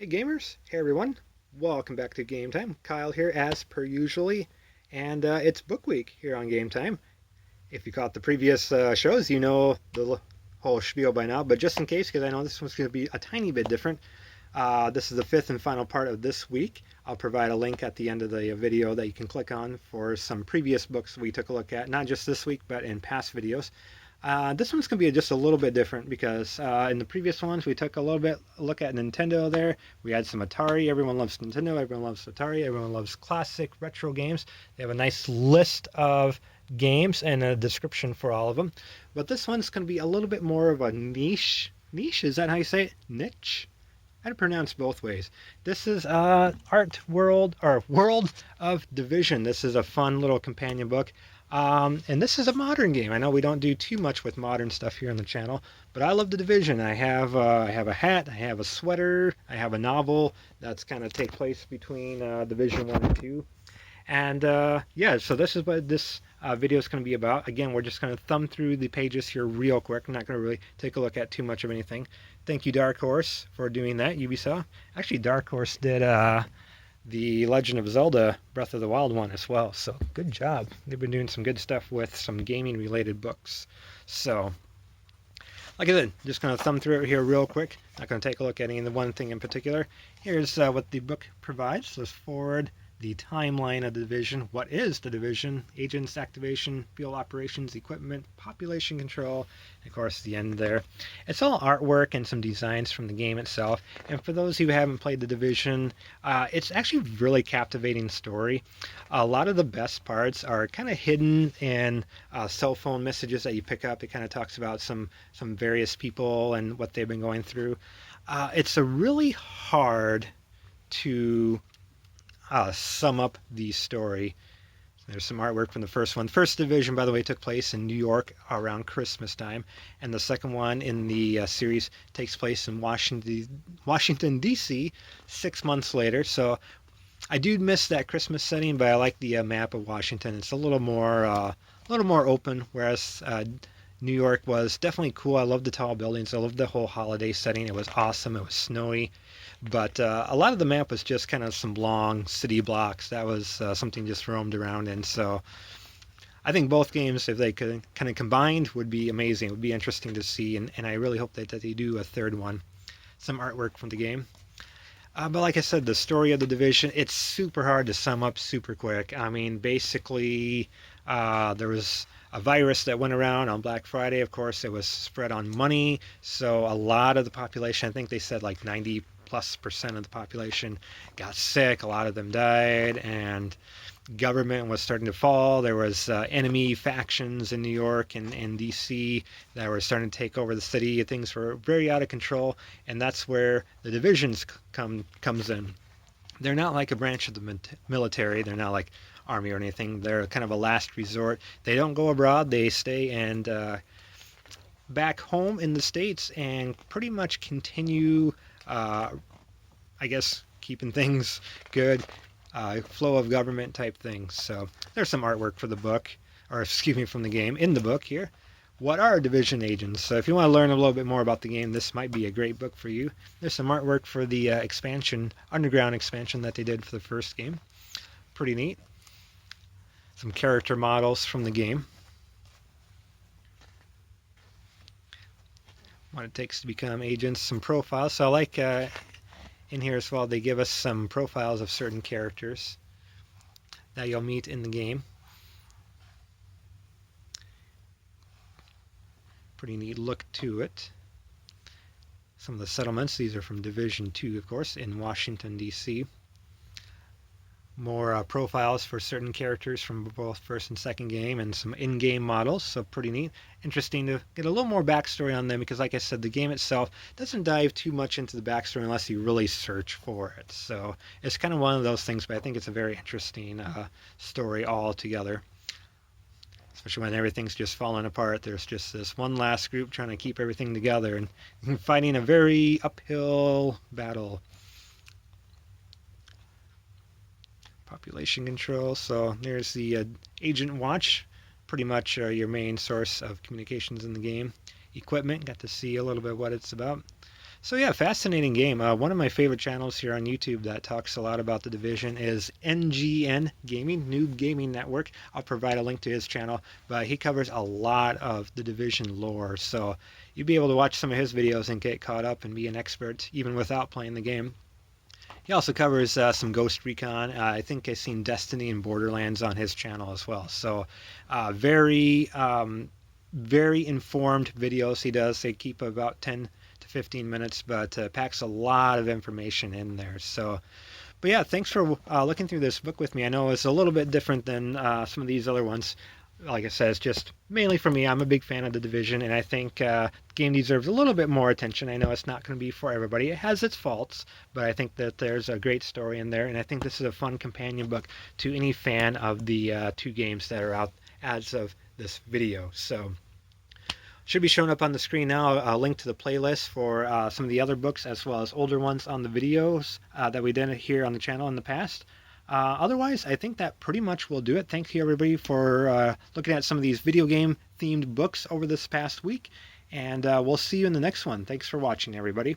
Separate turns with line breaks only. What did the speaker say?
Hey gamers, hey everyone, welcome back to Game Time. Kyle here as per usually, and it's book week here on Game Time. If you caught the previous shows, you know the whole spiel by now, but just in case, because I know this one's going to be a tiny bit different, this is the fifth and final part of this week. I'll provide a link at the end of the video that you can click on for some previous books we took a look at, not just this week, but in past videos. This one's going to be just a little bit different because in the previous ones we took a little bit look at Nintendo there. We had some Atari. Everyone loves Nintendo. Everyone loves Atari. Everyone loves classic retro games. They have a nice list of games and a description for all of them. But this one's going to be a little bit more of a niche. Niche? Is that how you say it? Niche? I'd pronounce both ways. This is Art World or World of Division. This is a fun little companion book. And this is a modern game. I know we don't do too much with modern stuff here on the channel, but I love the Division. I have a hat, I have a sweater, I have a novel that's kind of take place between Division 1 and 2. And yeah, so this is what this video is going to be about. Again, we're just going to thumb through the pages here real quick. I'm not going to really take a look at too much of anything. Thank you, Dark Horse, for doing that, Ubisoft. Actually, Dark Horse did the Legend of Zelda Breath of the Wild one as well. So good job. They've been doing some good stuff with some gaming related books. So like I said, just going to thumb through it here real quick. Not going to take a look at any of the one thing in particular. Here's what the book provides. Let's forward the timeline of the Division. What is the Division? Agents, activation, field operations, equipment, population control, and of course the end there. It's all artwork and some designs from the game itself. And for those who haven't played the Division, it's actually a really captivating story. A lot of the best parts are kind of hidden in cell phone messages that you pick up. It kind of talks about some various people and what they've been going through. It's a really hard to sum up the story. There's some artwork from the first one. First Division, by the way, took place in New York around Christmas time, and the second one in the series takes place in Washington D.C. 6 months later. So I do miss that Christmas setting, but I like the map of Washington. It's a little more open, whereas New York was definitely cool. I loved the tall buildings. I loved the whole holiday setting. It was awesome. It was snowy. But a lot of the map was just kind of some long city blocks. That was something just roamed around. And so I think both games, if they could kind of combined, would be amazing. It would be interesting to see. And I really hope that they do a third one. Some artwork from the game. But like I said, the story of the Division, it's super hard to sum up super quick. I mean, basically, there was a virus that went around on Black Friday. Of course, it was spread on money. So a lot of the population, I think they said like 90+% of the population got sick. A lot of them died, and government was starting to fall. There was enemy factions in New York and DC that were starting to take over the city. Things were very out of control, and that's where the Divisions comes in. They're not like a branch of the military. They're not like army or anything. They're kind of a last resort. They don't go abroad. They stay and back home in the States and pretty much continue, I guess, keeping things good, flow of government type things. So there's some artwork for the book, or excuse me, from the game in the book here. What are Division agents? So if you want to learn a little bit more about the game, this might be a great book for you. There's some artwork for the expansion, underground expansion that they did for the first game. Pretty neat. Some character models from the game. What it takes to become agents, some profiles. So I like in here as well, they give us some profiles of certain characters that you'll meet in the game. Pretty neat look to it. Some of the settlements, these are from Division 2, of course, in Washington, D.C. More profiles for certain characters from both first and second game, and some in-game models, so pretty neat. Interesting to get a little more backstory on them, because like I said, the game itself doesn't dive too much into the backstory unless you really search for it. So it's kind of one of those things, but I think it's a very interesting story altogether. Especially when everything's just falling apart. There's just this one last group trying to keep everything together and fighting a very uphill battle. Population control. So there's the Agent Watch, pretty much your main source of communications in the game. Equipment, got to see a little bit what it's about. So yeah, fascinating game. One of my favorite channels here on YouTube that talks a lot about the Division is NGN Gaming, New Gaming Network. I'll provide a link to his channel, but he covers a lot of the Division lore. So you'll be able to watch some of his videos and get caught up and be an expert even without playing the game. He also covers some Ghost Recon. I think I've seen Destiny and Borderlands on his channel as well. So very informed videos he does. They keep about 10 to 15 minutes, but packs a lot of information in there. So, but yeah, thanks for looking through this book with me. I know it's a little bit different than some of these other ones. Like I said, it's just mainly for me. I'm a big fan of the Division, and I think the game deserves a little bit more attention. I know it's not going to be for everybody. It has its faults, but I think that there's a great story in there, and I think this is a fun companion book to any fan of the two games that are out as of this video. So should be showing up on the screen now a link to the playlist for some of the other books as well as older ones on the videos that we did here on the channel in the past. Otherwise, I think that pretty much will do it. Thank you, everybody, for looking at some of these video game themed books over this past week. And we'll see you in the next one. Thanks for watching, everybody.